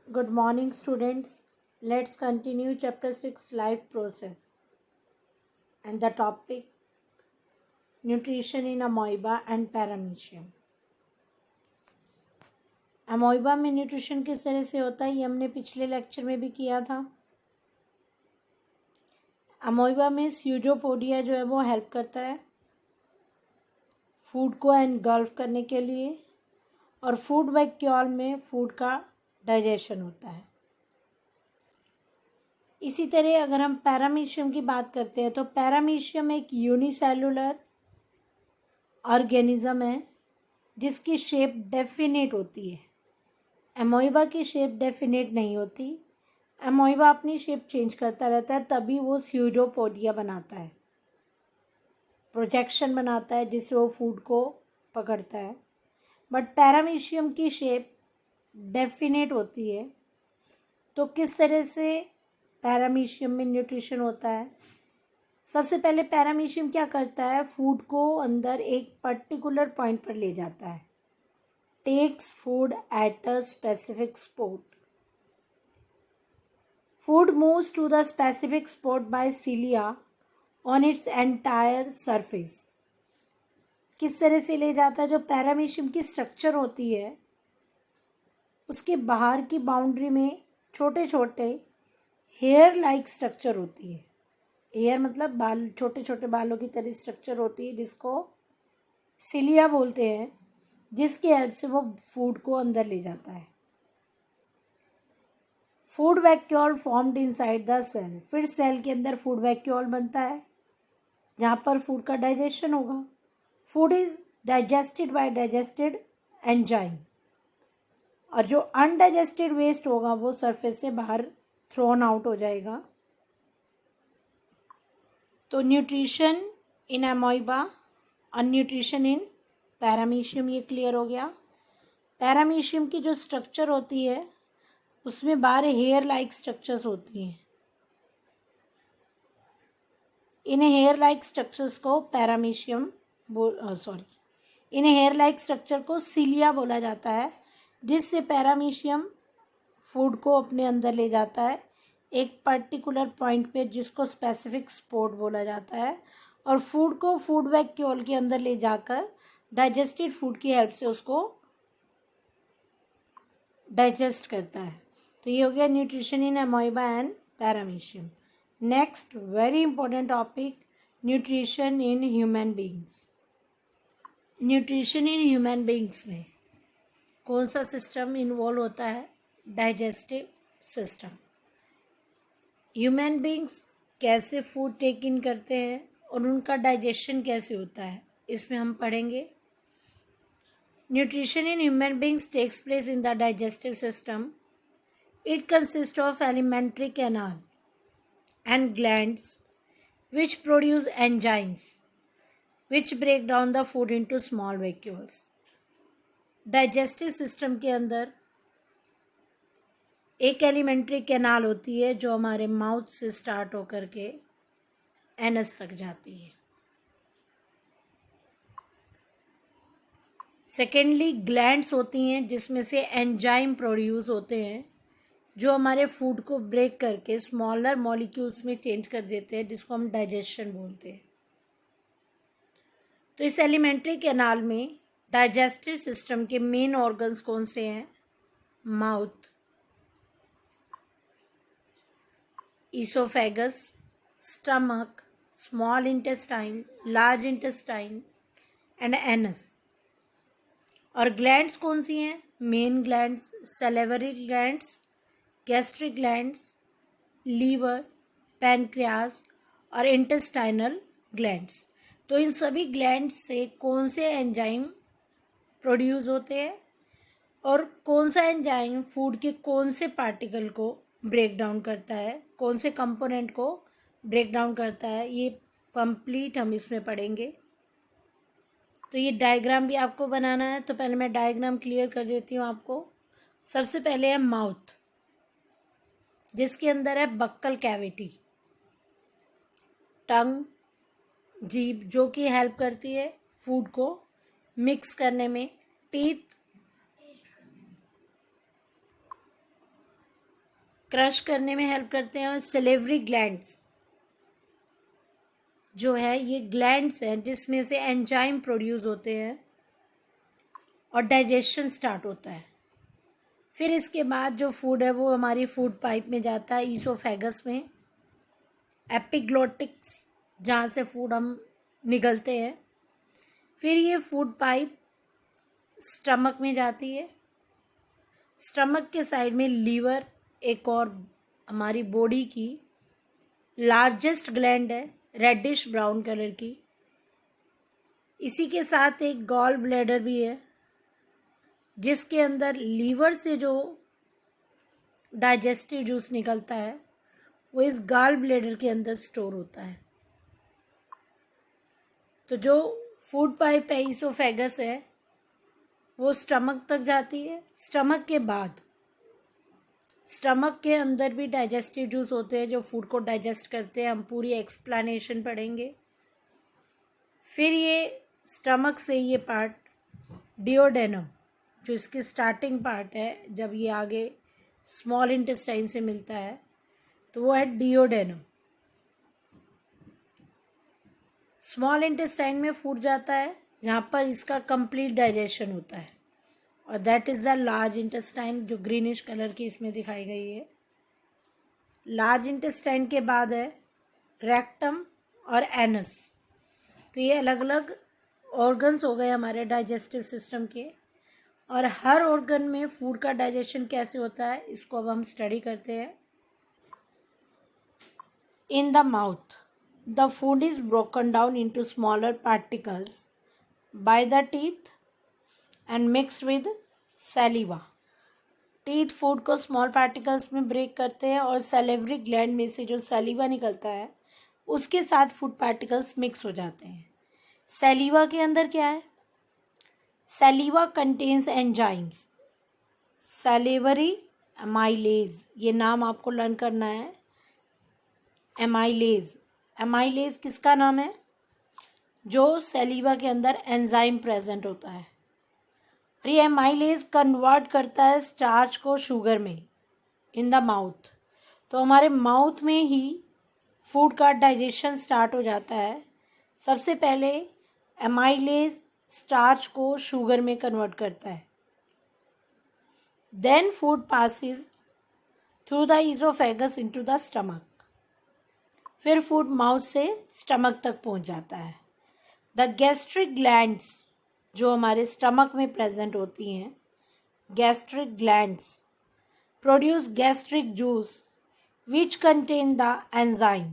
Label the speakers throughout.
Speaker 1: Good morning, students. Let's continue chapter 6 life process and the topic nutrition in amoeba and paramecium. अमोइबा में nutrition किस तरह से होता है ये हमने पिछले लेक्चर में भी किया था। अमोइबा में स्यूडोपोडिया जो है वो हेल्प करता है फूड को एनगल्फ करने के लिए और फूड वैक्यूल में फूड का डाइजेशन होता है। इसी तरह अगर हम पैरामीशियम की बात करते हैं तो पैरामीशियम एक यूनिसेलुलर ऑर्गेनिज्म है जिसकी शेप डेफिनेट होती है। अमोइबा की शेप डेफिनेट नहीं होती। अमोइबा अपनी शेप चेंज करता रहता है, तभी वो स्यूडोपोडिया बनाता है, प्रोजेक्शन बनाता है जिससे वो फूड को पकड़ता है। बट पैरामीशियम की शेप डेफिनेट होती है। तो किस तरह से पैरामीशियम में न्यूट्रिशन होता है? सबसे पहले पैरामीशियम क्या करता है, फूड को अंदर एक पर्टिकुलर पॉइंट पर ले जाता है, takes food at a specific spot. Food moves to the specific spot by cilia on its entire surface. किस तरह से ले जाता है? जो पैरामीशियम की स्ट्रक्चर होती है उसके बाहर की बाउंड्री में छोटे छोटे हेयर लाइक स्ट्रक्चर होती है। हेयर मतलब बाल, छोटे छोटे बालों की तरह स्ट्रक्चर होती है जिसको सिलिया बोलते हैं, जिसकी हेल्प से वो फूड को अंदर ले जाता है। Food vacuole formed inside the cell. फिर सेल के अंदर फूड वैक्यूल बनता है जहाँ पर फूड का डाइजेशन होगा। Food is digested by digested enzyme और जो अनडाइजेस्टेड वेस्ट होगा वो सरफेस से बाहर थ्रोन आउट हो जाएगा। तो न्यूट्रिशन इन अमोइबा और न्यूट्रिशन इन पैरामीशियम, ये क्लियर हो गया। पैरामीशियम की जो स्ट्रक्चर होती है उसमें बाहर हेयर लाइक स्ट्रक्चर्स होती हैं। इन हेयर लाइक स्ट्रक्चर्स को इन हेयर लाइक स्ट्रक्चर को सिलिया बोला जाता है, जिससे पैरामीशियम फूड को अपने अंदर ले जाता है एक पर्टिकुलर पॉइंट पे, जिसको स्पेसिफिक स्पॉट बोला जाता है, और फूड को फूड वैक्यूल के अंदर ले जाकर डाइजेस्टेड फूड की हेल्प से उसको डाइजेस्ट करता है। तो ये हो गया nutrition in amoeba and paramecium. Next very important topic, nutrition in human beings. Nutrition in human beings में कौन सा सिस्टम इन्वॉल्व होता है? Digestive system. ह्यूमन बींग्स कैसे फूड टेक इन करते हैं और उनका डाइजेशन कैसे होता है, इसमें हम पढ़ेंगे। Nutrition in human beings takes place in the digestive system. It consist of alimentary canal and glands which produce enzymes which break down the food into small vacuoles. Digestive system के अंदर एक alimentary canal होती है जो हमारे mouth से start होकर के एनस तक जाती है। सेकेंडली ग्लैंड्स होती हैं जिसमें से एंजाइम प्रोड्यूस होते हैं जो हमारे फूड को ब्रेक करके स्मॉलर मॉलिक्यूल्स में चेंज कर देते हैं, जिसको हम डाइजेशन बोलते हैं। तो इस एलिमेंट्री कैनाल में डाइजेस्टिव सिस्टम के मेन ऑर्गन्स कौन से हैं? Mouth, oesophagus, stomach, small intestine, large intestine and anus. और ग्लैंड्स कौन सी हैं? Main glands, salivary glands, gastric glands, liver, pancreas और इंटेस्टाइनल ग्लैंड्स। तो इन सभी ग्लैंड्स से कौन से एंजाइम प्रोड्यूस होते हैं और कौन सा एंजाइम फूड के कौन से पार्टिकल को ब्रेक डाउन करता है, कौन से कंपोनेंट को ब्रेक डाउन करता है, ये कंप्लीट हम इसमें पढ़ेंगे। तो ये डायग्राम भी आपको बनाना है, तो पहले मैं डायग्राम क्लियर कर देती हूँ आपको। सबसे पहले है माउथ, जिसके अंदर है बक्कल कैविटी, टंग, जीभ जो कि हेल्प करती है फूड को मिक्स करने में, टीथ क्रश करने में हेल्प करते हैं। और सेलेवरी ग्लैंड्स जो है ये ग्लैंड्स हैं जिसमें से एंजाइम प्रोड्यूस होते हैं और डाइजेशन स्टार्ट होता है। फिर इसके बाद जो फूड है वो हमारी फूड पाइप में जाता है, ईसोफेगस में, एपिग्लोटिक्स जहाँ से फूड हम निगलते हैं। फिर ये फूड पाइप स्टमक में जाती है। स्टमक के साइड में लीवर, एक और हमारी बॉडी की लार्जेस्ट ग्लैंड है, रेडिश ब्राउन कलर की। इसी के साथ एक गॉल ब्लैडर भी है जिसके अंदर लीवर से जो डाइजेस्टिव जूस निकलता है वो इस गॉल ब्लैडर के अंदर स्टोर होता है। तो जो फूड पाइप है, ईसोफेगस है, वो स्टमक तक जाती है। स्टमक के बाद स्टमक के अंदर भी डाइजेस्टिव जूस होते हैं जो फूड को डाइजेस्ट करते हैं। हम पूरी एक्सप्लेनेशन पढ़ेंगे। फिर ये स्टमक से ये पार्ट डिओडेनम, जो इसकी स्टार्टिंग पार्ट है, जब ये आगे स्मॉल इंटेस्टाइन से मिलता है तो वो है डिओडेनम। स्मॉल इंटेस्टाइन में फूड जाता है जहाँ पर इसका कंप्लीट डाइजेशन होता है, और that is the large intestine जो ग्रीनिश कलर की इसमें दिखाई गई है। लार्ज इंटेस्टाइन के बाद है रेक्टम और एनस। तो ये अलग अलग ऑर्गन्स हो गए हमारे डाइजेस्टिव सिस्टम के, और हर ऑर्गन में फूड का डाइजेशन कैसे होता है इसको अब हम स्टडी करते हैं। In the mouth the food is broken down into smaller particles by the teeth and mixed with saliva. Teeth food को स्मॉल पार्टिकल्स में ब्रेक करते हैं और सैलिवरी ग्लैंड में से जो सैलिवा निकलता है उसके साथ फूड पार्टिकल्स मिक्स हो जाते हैं। सैलिवा के अंदर क्या है? सैलिवा कंटेन्स एंजाइम्स, सैलिवरी एमाइलेज, ये नाम आपको लर्न करना है। एमाइलेज, एमाइलेज किसका नाम है? जो सैलिवा के अंदर एंजाइम प्रेजेंट होता है। और ये एमाइलेज कन्वर्ट करता है स्टार्च को शुगर में इन द माउथ। तो हमारे माउथ में ही फूड का डाइजेशन स्टार्ट हो जाता है। सबसे पहले एमाइलेज स्टार्च को शुगर में कन्वर्ट करता है, then food passes through the oesophagus into the stomach. फिर फूड माउथ से स्टमक तक पहुंच जाता है। द गैस्ट्रिक ग्लैंड्स जो हमारे स्टमक में प्रेजेंट होती हैं, gastric glands produce gastric juice which contain the enzyme.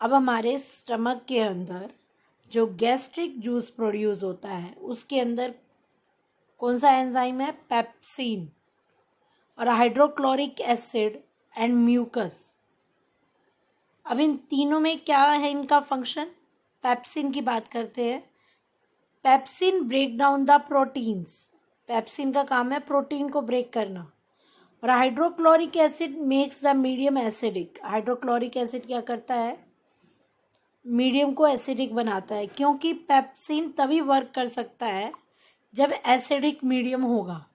Speaker 1: अब हमारे स्टमक के अंदर जो गैस्ट्रिक जूस प्रोड्यूस होता है उसके अंदर कौन सा एंजाइम है? पेप्सिन और हाइड्रोक्लोरिक एसिड एंड म्यूकस। अब इन तीनों में क्या है इनका फंक्शन? पेप्सिन की बात करते हैं। Pepsin break down the proteins, pepsin का काम है प्रोटीन को ब्रेक करना। और hydrochloric acid makes the medium acidic, hydrochloric acid क्या करता है? मीडियम को एसिडिक बनाता है, क्योंकि पेप्सिन तभी वर्क कर सकता है जब एसिडिक मीडियम होगा।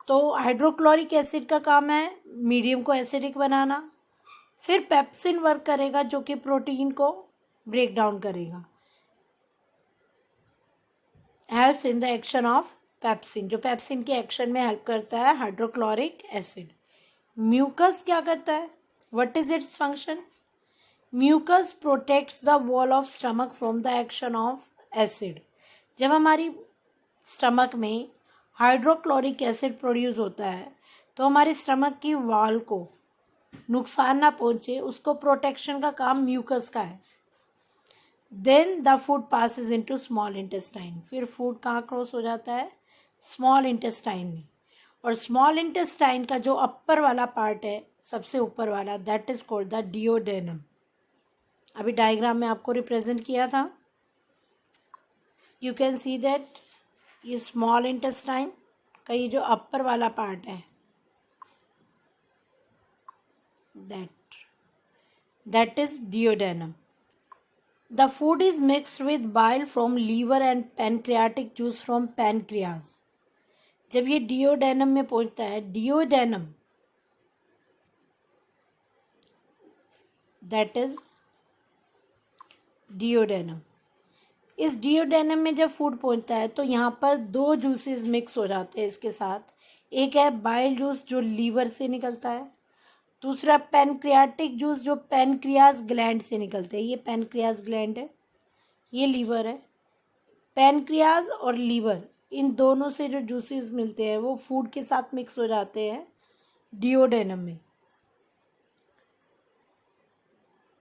Speaker 1: तो हाइड्रोक्लोरिक एसिड का काम है मीडियम को एसिडिक बनाना। फिर पेप्सिन वर्क करेगा जो कि प्रोटीन को ब्रेक डाउन करेगा। Helps in the action of pepsin, जो पेप्सिन के एक्शन में हेल्प करता है हाइड्रोक्लोरिक एसिड। म्यूकस क्या करता है? What is its function? Mucus protects the wall of stomach from the action of acid. जब हमारी स्टमक में हाइड्रोक्लोरिक एसिड प्रोड्यूस होता है तो हमारी स्टमक की वॉल को नुकसान ना पहुंचे, उसको प्रोटेक्शन का काम म्यूकस का है। Then the food passes into small intestine. फिर फूड कहाँ क्रॉस हो जाता है? स्मॉल इंटेस्टाइन में। और स्मॉल इंटेस्टाइन का जो अपर वाला पार्ट है, सबसे ऊपर वाला, that is called the duodenum. अभी डायग्राम में आपको रिप्रेजेंट किया था। यू कैन सी दैट ये स्मॉल इंटेस्टाइन का ये जो अपर वाला पार्ट है, that is duodenum. The food is mixed with bile from liver and pancreatic juice from pancreas. जब ये डिओडेनम में पहुंचता है, डिओडेनम दैट इज डियोडेनम। इस डियोडेनम में जब फूड पहुंचता है तो यहाँ पर दो जूसेस मिक्स हो जाते हैं इसके साथ। एक है बाइल जूस जो लीवर से निकलता है, दूसरा पैनक्रियाटिक जूस जो पैनक्रियाज ग्लैंड से निकलते हैं। ये पैनक्रियाज ग्लैंड है, ये लीवर है। पैनक्रियाज और लीवर इन दोनों से जो जूसेस मिलते हैं वो फूड के साथ मिक्स हो जाते हैं डियोडेनम में।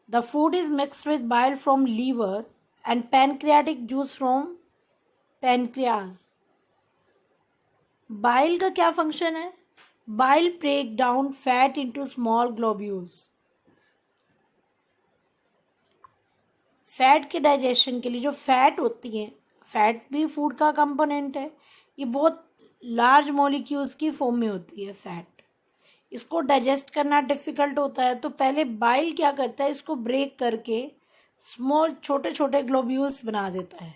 Speaker 1: The food is mixed with bile from liver and pancreatic juice from pancreas। Bile का क्या फंक्शन है? Bile break down fat into small globules. Fat के डाइजेशन के लिए जो फैट होती है, फैट भी फूड का कंपोनेंट है, ये बहुत लार्ज मॉलिक्यूल्स की फॉर्म में होती है फैट। इसको डाइजेस्ट करना डिफ़िकल्ट होता है तो पहले बाइल क्या करता है, इसको ब्रेक करके स्मॉल छोटे छोटे ग्लोब्यूल्स बना देता है,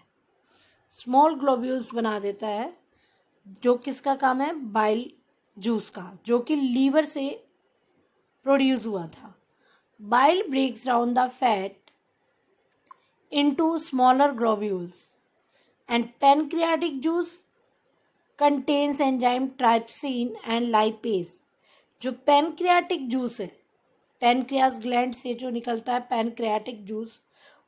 Speaker 1: स्मॉल ग्लोब्यूल्स बना देता है, जो किसका काम है? बाइल जूस का, जो कि लीवर से प्रोड्यूस हुआ था। Bile breaks down the fat into smaller globules and pancreatic juice contains enzyme trypsin and lipase. जो पैनक्रियाटिक जूस है, पैनक्रियास ग्लैंड से जो निकलता है पैनक्रियाटिक जूस,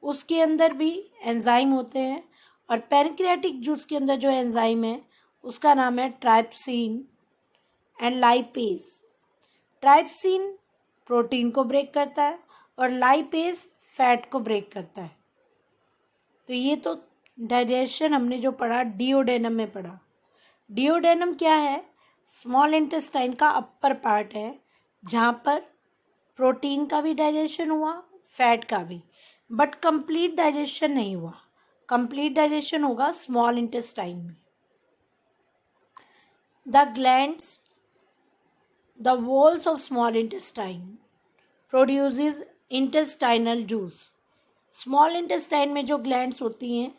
Speaker 1: उसके अंदर भी एंजाइम होते हैं और पैनक्रियाटिक जूस के अंदर जो एंजाइम है उसका नाम है trypsin and lipase. Trypsin protein को ब्रेक करता है और लाइपेज फैट को ब्रेक करता है। तो ये तो डाइजेशन हमने जो पढ़ा डियोडेनम में पढ़ा। डियोडेनम क्या है? स्मॉल इंटेस्टाइन का अपर पार्ट है जहाँ पर प्रोटीन का भी डाइजेशन हुआ, फैट का भी, बट कंप्लीट डाइजेशन नहीं हुआ। कंप्लीट डाइजेशन होगा स्मॉल इंटेस्टाइन में। The glands, the walls of small intestine produces intestinal juice. Small intestine में जो ग्लैंड्स होती हैं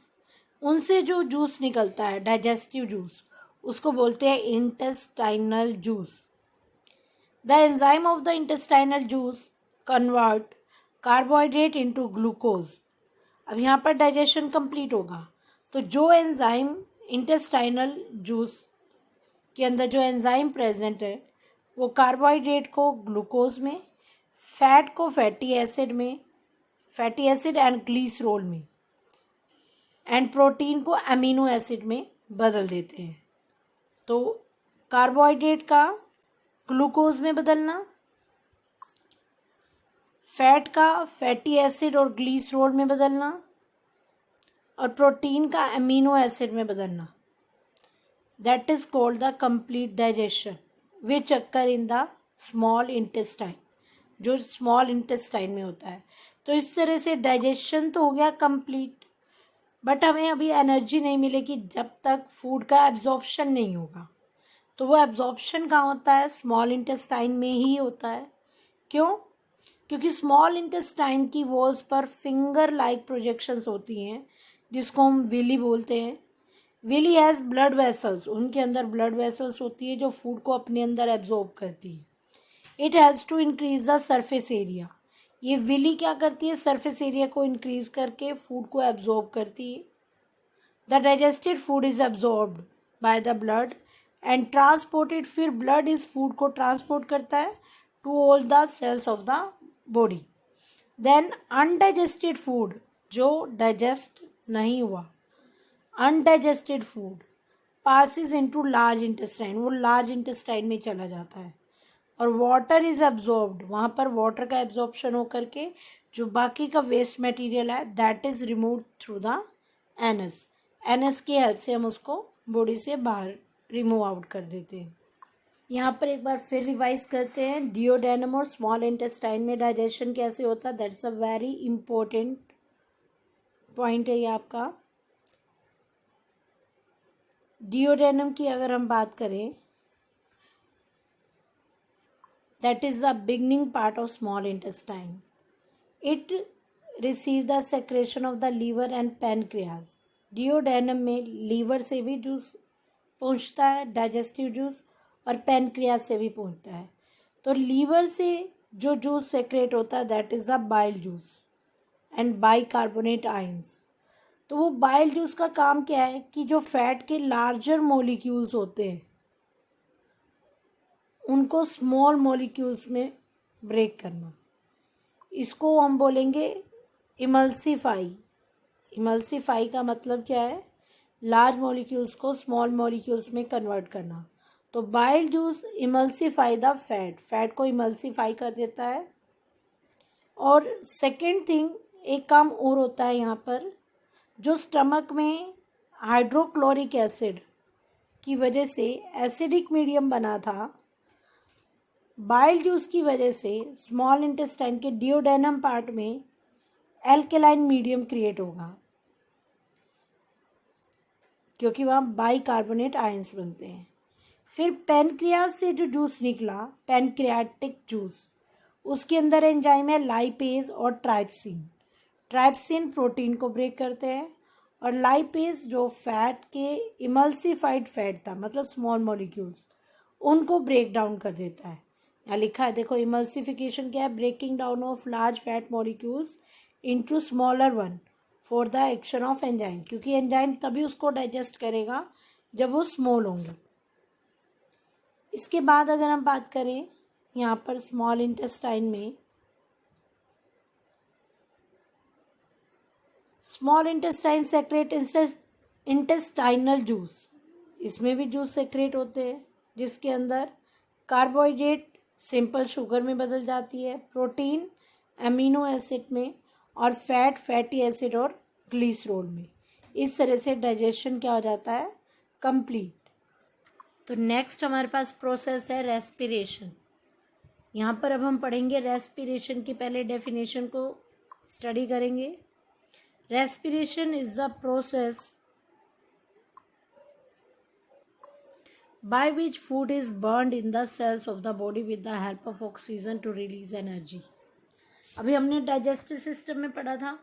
Speaker 1: उनसे जो जूस निकलता है, डाइजेस्टिव जूस, उसको बोलते हैं intestinal juice. The enzyme of the intestinal juice convert carbohydrate into glucose। अब यहाँ पर डाइजेशन कंप्लीट होगा तो जो एंजाइम इंटेस्टाइनल जूस के अंदर जो एंजाइम प्रेजेंट है वो कार्बोहाइड्रेट को ग्लूकोज में, फैट को फैटी एसिड में, फैटी एसिड एंड ग्लीसरोल में, एंड प्रोटीन को अमीनो एसिड में बदल देते हैं। तो कार्बोहाइड्रेट का ग्लूकोज में बदलना, फैट का फैटी एसिड और ग्लीसरोल में बदलना और प्रोटीन का अमीनो एसिड में बदलना, that is called the complete digestion which occur in the small intestine, जो स्मॉल इंटेस्टाइन में होता है। तो इस तरह से डाइजेशन तो हो गया कंप्लीट, बट हमें अभी एनर्जी नहीं मिलेगी जब तक फूड का एब्जॉर्प्शन नहीं होगा। तो वो एब्जॉर्प्शन कहाँ होता है? स्मॉल इंटेस्टाइन में ही होता है। क्यों? क्योंकि स्मॉल इंटेस्टाइन की वॉल्स पर फिंगर लाइक प्रोजेक्शंस होती हैं जिसको हम विली बोलते हैं। विली हैज़ ब्लड वेसल्स, उनके अंदर ब्लड वेसल्स होती है जो फूड को अपने अंदर एब्जॉर्ब करती है। It helps to increase the surface area. ये विली क्या करती है? सरफेस एरिया को इंक्रीज करके फूड को एब्जॉर्ब करती है। The digested food is absorbed by the blood and transported, फिर ब्लड इस फूड को ट्रांसपोर्ट करता है to all the cells of the body. Then undigested food, जो डाइजेस्ट नहीं हुआ, undigested food passes into large intestine, वो लार्ज इंटेस्टाइन में चला जाता है और वाटर इज एब्जॉर्ब्ड, वहाँ पर वाटर का एब्जॉर्प्शन हो करके जो बाकी का वेस्ट मटेरियल है that is remove through the anus. Anus की हेल्प से हम उसको बॉडी से बाहर रिमूव आउट कर देते हैं। यहाँ पर एक बार फिर रिवाइज करते हैं, डियोडेनम और स्मॉल इंटेस्टाइन में डाइजेशन कैसे होता है, that's a very important point है ये आपका। डियोडेनम की अगर हम बात करें, that is the beginning part of small intestine. It receive the secretion of the liver and pancreas. Duodenum में लीवर से भी जूस पहुँचता है, डाइजेस्टिव जूस, और पैनक्रियाज से भी पहुँचता है। तो लीवर से जो जूस सेक्रेट होता है that is the bile juice and bicarbonate ions. तो वो बाइल जूस का काम क्या है कि जो फैट के लार्जर मॉलिक्यूल्स होते हैं उनको स्मॉल मॉलिक्यूल्स में ब्रेक करना, इसको हम बोलेंगे इमल्सीफाई। इमल्सीफाई का मतलब क्या है, लार्ज मॉलिक्यूल्स को स्मॉल मॉलिक्यूल्स में कन्वर्ट करना। तो bile juice emulsify the fat, fat को इमल्सीफाई कर देता है। और सेकेंड थिंग, एक काम और होता है यहाँ पर, जो स्टमक में हाइड्रोक्लोरिक एसिड की वजह से एसिडिक मीडियम बना था, बाइल जूस की वजह से स्मॉल इंटेस्टाइन के डियोडेनम पार्ट में एल्केलाइन मीडियम क्रिएट होगा, क्योंकि वहाँ बाइकार्बोनेट आयंस बनते हैं। फिर पैनक्रियाज से जो जूस निकला, पैनक्रियाटिक जूस, उसके अंदर एंजाइम है लाइपेज और ट्राइप्सिन। ट्राइप्सिन प्रोटीन को ब्रेक करते हैं और लाइपेज जो फैट के इमल्सिफाइड फैट था, मतलब स्मॉल मॉलिक्यूल्स, उनको ब्रेक डाउन कर देता है। यहाँ लिखा है देखो, इमल्सिफिकेशन क्या है, breaking down of large fat molecules into smaller one for the action of enzyme, क्योंकि एंजाइम तभी उसको डाइजेस्ट करेगा जब वो स्मॉल होंगे। इसके बाद अगर हम बात करें यहाँ पर स्मॉल इंटेस्टाइन में, small intestine secrete intestinal juice, इसमें भी जूस सेक्रेट होते हैं जिसके अंदर कार्बोहाइड्रेट सिंपल शुगर में बदल जाती है, प्रोटीन एमिनो एसिड में, और फैट फैटी एसिड और ग्लिसरॉल में। इस तरह से डाइजेशन क्या हो जाता है, कंप्लीट। तो नेक्स्ट हमारे पास प्रोसेस है रेस्पिरेशन। यहाँ पर अब हम पढ़ेंगे रेस्पिरेशन की पहले डेफिनेशन को स्टडी करेंगे। Respiration is the process by which food is burned in the cells of the body with the help of oxygen to release energy। अभी हमने डाइजेस्टिव सिस्टम में पढ़ा था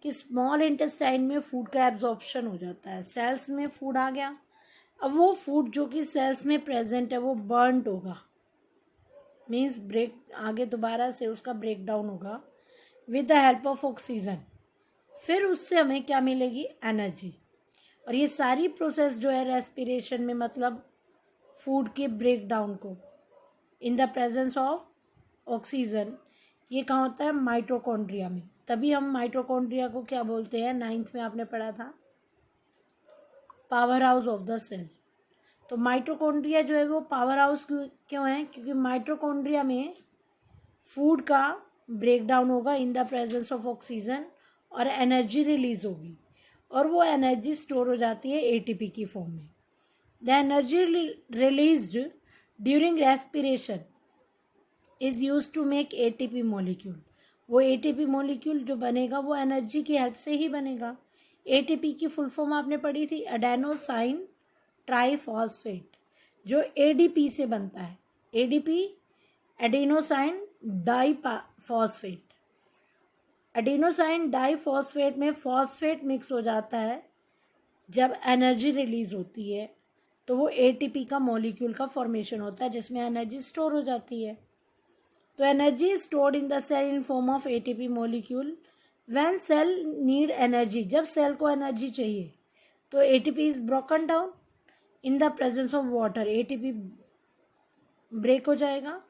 Speaker 1: कि स्मॉल इंटेस्टाइन में फूड का एब्जॉर्प्शन हो जाता है, सेल्स में फूड आ गया, अब वो फूड जो कि सेल्स में प्रेजेंट है वो बर्नड होगा, मीन्स ब्रेक, आगे दोबारा से उसका ब्रेक डाउन होगा with the help of oxygen. फिर उससे हमें क्या मिलेगी, एनर्जी। और ये सारी प्रोसेस जो है रेस्पिरेशन में, मतलब फूड के ब्रेक डाउन को इन द प्रेजेंस ऑफ ऑक्सीजन, ये कहाँ होता है, माइटोकॉन्ड्रिया में। तभी हम माइटोकॉन्ड्रिया को क्या बोलते हैं, 9th में आपने पढ़ा था, powerhouse of the cell. तो माइटोकॉन्ड्रिया जो है वो पावर हाउस क्यों है, क्योंकि माइटोकॉन्ड्रिया में फूड का ब्रेक डाउन होगा इन द प्रेजेंस ऑफ ऑक्सीजन और एनर्जी रिलीज होगी, और वो एनर्जी स्टोर हो जाती है एटीपी की फॉर्म में। The energy released during respiration is use to make ATP molecule. वो एटीपी मॉलिक्यूल जो बनेगा वो एनर्जी की हेल्प से ही बनेगा। एटीपी की फुल फॉर्म आपने पढ़ी थी, एडेनोसाइन ट्राइफॉस्फेट, जो एडीपी से बनता है। ADP adenosine diphosphate. Adenosine diphosphate में फॉस्फेट मिक्स हो जाता है जब एनर्जी रिलीज होती है, तो वो एटीपी का मॉलिक्यूल का फॉर्मेशन होता है जिसमें एनर्जी स्टोर हो जाती है। तो energy stored in the cell in form of ATP molecule. When cell need energy, जब सेल को एनर्जी चाहिए तो ATP is broken down in the presence of water. ATP break हो जाएगा,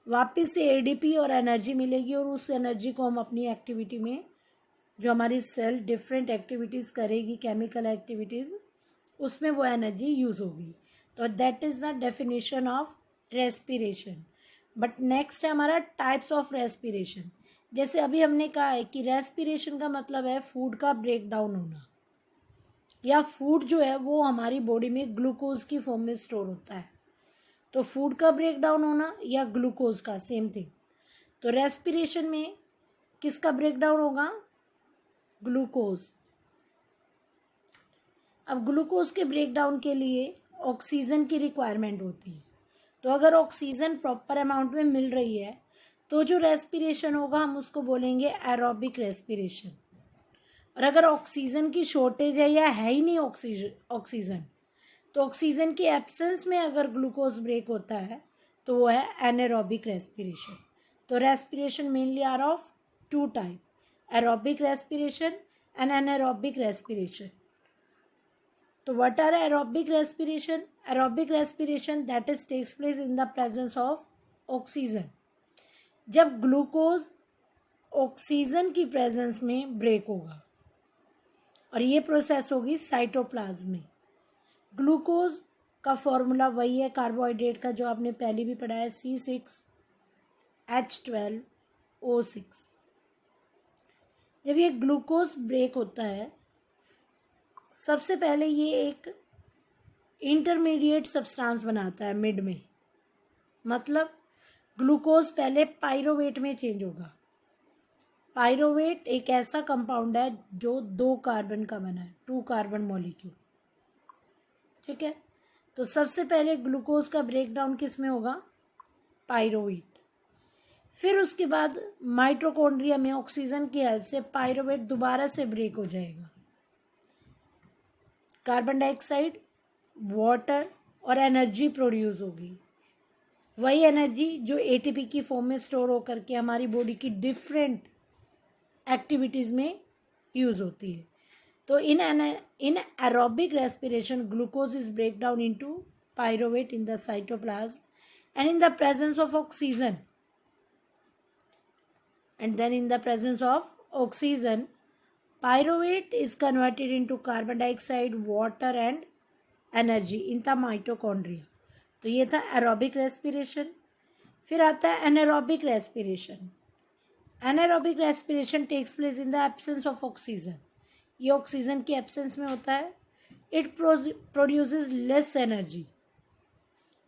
Speaker 1: वापस से एडीपी और एनर्जी मिलेगी, और उस एनर्जी को हम अपनी एक्टिविटी में, जो हमारी सेल डिफरेंट एक्टिविटीज़ करेगी, केमिकल एक्टिविटीज़, उसमें वो एनर्जी यूज़ होगी। तो that is the definition of respiration. But next है हमारा टाइप्स ऑफ रेस्पिरेशन। जैसे अभी हमने कहा है कि रेस्पिरेशन का मतलब है फूड का ब्रेक डाउन होना, या फूड जो है वो हमारी बॉडी में ग्लूकोज की फॉर्म में स्टोर होता है। तो फूड का ब्रेक डाउन होना या ग्लूकोज का, सेम थिंग। तो रेस्पिरेशन में किसका ब्रेक डाउन होगा, ग्लूकोज। अब ग्लूकोज के ब्रेक डाउन के लिए ऑक्सीजन की रिक्वायरमेंट होती है। तो अगर ऑक्सीजन प्रॉपर अमाउंट में मिल रही है तो जो रेस्पिरेशन होगा हम उसको बोलेंगे एरोबिक रेस्पिरेशन। और अगर ऑक्सीजन की शॉर्टेज है या है ही नहीं ऑक्सीजन, तो ऑक्सीजन की एब्सेंस में अगर ग्लूकोज ब्रेक होता है तो वो है एनारोबिक रेस्पिरेशन। तो respiration mainly are of two type, aerobic respiration and anaerobic respiration. तो what are aerobic respiration? Aerobic respiration that is takes place in the presence of oxygen. जब ग्लूकोज ऑक्सीजन की presence में break होगा और ये process होगी cytoplasm में. Glucose का फॉर्मूला वही है कार्बोहाइड्रेट का जो आपने पहले भी पढ़ा है, C6H12O6. जब ये ग्लूकोज ब्रेक होता है सबसे पहले ये एक इंटरमीडिएट सब्सटेंस बनाता है मिड में. मतलब ग्लूकोज पहले पाइरोवेट में चेंज होगा. पाइरोवेट एक ऐसा कंपाउंड है जो 2 कार्बन का बना है, 2 कार्बन मॉलिक्यूल. ठीक है, तो सबसे पहले ग्लूकोज का ब्रेकडाउन किस में होगा? पाइरोवेट. फिर उसके बाद माइटोकॉन्ड्रिया में ऑक्सीजन की हेल्प से पाइरोवेट दोबारा से ब्रेक हो जाएगा. कार्बन डाइऑक्साइड, वाटर और एनर्जी प्रोड्यूस होगी. वही एनर्जी जो एटीपी की फॉर्म में स्टोर होकर के हमारी बॉडी की डिफरेंट एक्टिविटीज़ में यूज़ होती है. तो in aerobic respiration glucose is break down into pyruvate in the cytoplasm and in the presence of oxygen. And then in the presence of oxygen, pyruvate is converted into carbon dioxide, water and energy in the mitochondria. तो ये था aerobic respiration. फिर आता है anaerobic respiration. Anaerobic respiration takes place in the absence of oxygen. ये oxygen की absence में होता है. It produces less energy.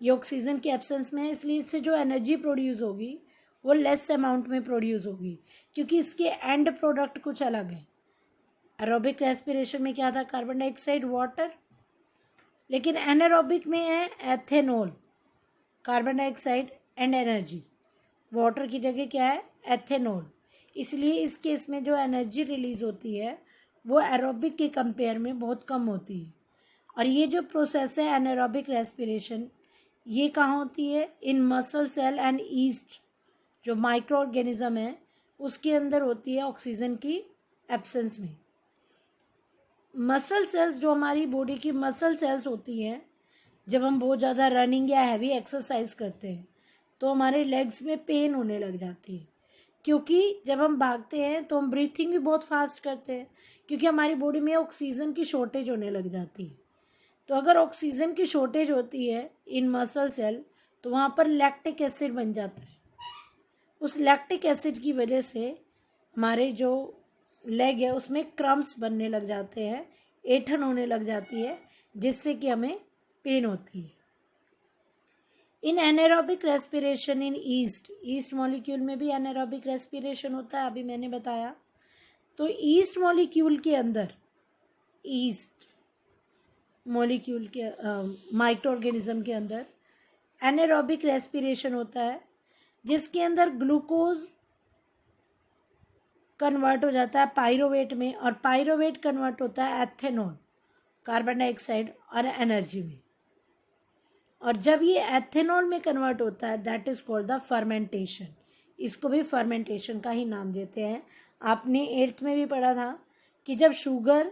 Speaker 1: ये ऑक्सीजन की एब्सेंस में है इसलिए इससे जो एनर्जी प्रोड्यूस होगी वो लेस अमाउंट में प्रोड्यूस होगी क्योंकि इसके एंड प्रोडक्ट कुछ अलग है. एरोबिक रेस्पिरेशन में क्या था? Carbon dioxide, water. लेकिन एनारोबिक में है ethanol, carbon dioxide and energy. Water की जगह क्या है? एथेनॉल. इसलिए इस केस में जो एनर्जी रिलीज होती है वो एरोबिक के कंपेयर में बहुत कम होती है. और ये जो प्रोसेस है एनारोबिक रेस्पिरेशन ये कहाँ होती है? इन मसल सेल एंड ईस्ट जो माइक्रो ऑर्गेनिज्म है उसके अंदर होती है ऑक्सीजन की एब्सेंस में. मसल सेल्स जो हमारी बॉडी की मसल सेल्स होती हैं, जब हम बहुत ज़्यादा रनिंग या हैवी एक्सरसाइज करते हैं तो हमारे लेग्स में पेन होने लग जाती है क्योंकि जब हम भागते हैं तो हम ब्रीथिंग भी बहुत फास्ट करते हैं क्योंकि हमारी बॉडी में ऑक्सीजन की शॉर्टेज होने लग जाती है. तो अगर ऑक्सीजन की शॉर्टेज होती है इन मसल सेल तो वहाँ पर लैक्टिक एसिड बन जाता है. उस लैक्टिक एसिड की वजह से हमारे जो लेग है उसमें क्रम्स बनने लग जाते हैं, ऐंठन होने लग जाती है जिससे कि हमें पेन होती है. इन anaerobic respiration in east molecule में भी एनारोबिक रेस्पिरेशन होता है, अभी मैंने बताया. तो ईस्ट मॉलिक्यूल के अंदर, ईस्ट मॉलिक्यूल के माइक्रो ऑर्गेनिज्म के अंदर एनारोबिक रेस्पिरेशन होता है जिसके अंदर ग्लूकोज कन्वर्ट हो जाता है पाइरोवेट में और पाइरोवेट कन्वर्ट होता है एथेनॉल, कार्बन डाइऑक्साइड और एनर्जी में. और जब ये एथेनॉल में कन्वर्ट होता है that is called the fermentation. इसको भी फर्मेंटेशन का ही नाम देते हैं. आपने 8th में भी पढ़ा था कि जब शुगर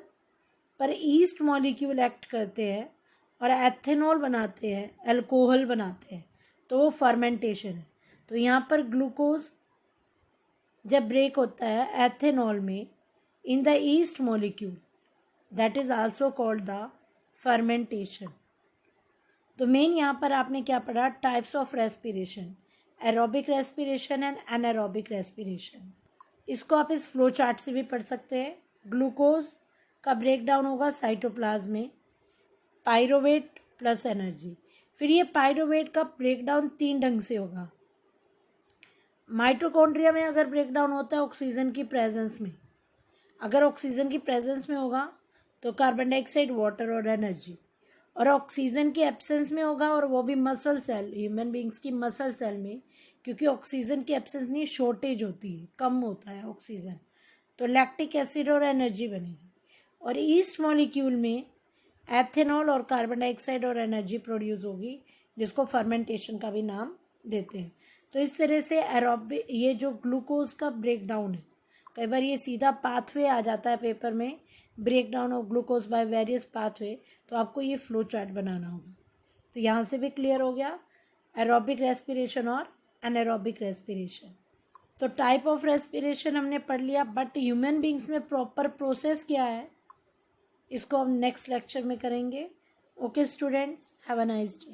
Speaker 1: पर ईस्ट मॉलिक्यूल एक्ट करते हैं और एथेनॉल बनाते हैं, अल्कोहल बनाते हैं, तो वो फर्मेंटेशन है. तो यहाँ पर ग्लूकोज जब ब्रेक होता है एथेनॉल में in the east molecule that is also called the fermentation. तो मेन यहाँ पर आपने क्या पढ़ा? Types of respiration, aerobic respiration and anaerobic respiration. इसको आप इस फ्लो चार्ट से भी पढ़ सकते हैं. ग्लूकोज का ब्रेक डाउन होगा साइटोप्लाज्म में, पाइरोवेट प्लस एनर्जी. फिर ये पाइरोवेट का ब्रेक डाउन 3 ढंग से होगा. माइटोकॉन्ड्रिया में अगर ब्रेक डाउन होता है ऑक्सीजन की प्रेजेंस में, अगर ऑक्सीजन की प्रेजेंस में होगा तो कार्बन डाइऑक्साइड, वाटर और एनर्जी. और ऑक्सीजन की एब्सेंस में होगा और वो भी मसल सेल, ह्यूमन बींग्स की मसल सेल में, क्योंकि ऑक्सीजन की एब्सेंस नहीं, शॉर्टेज होती है, कम होता है ऑक्सीजन, तो लैक्टिक एसिड और एनर्जी बनेगी. और ईस्ट मॉलिक्यूल में एथेनॉल और कार्बन डाइऑक्साइड और एनर्जी प्रोड्यूस होगी जिसको फर्मेंटेशन का भी नाम देते हैं। तो इस तरह से एरोबिक, ये जो ग्लूकोज का ब्रेक डाउन है, कई बार ये सीधा पाथवे आ जाता है पेपर में, break down of glucose by various pathway, तो आपको ये फ्लो चार्ट बनाना होगा। तो यहाँ से भी क्लियर हो गया एरोबिक रेस्पिरेशन और एनारोबिक रेस्पिरेशन। तो टाइप ऑफ रेस्पिरेशन हमने पढ़ लिया, बट ह्यूमन बींग्स में प्रॉपर प्रोसेस क्या है इसको हम नेक्स्ट लेक्चर में करेंगे। Okay students, have a nice day.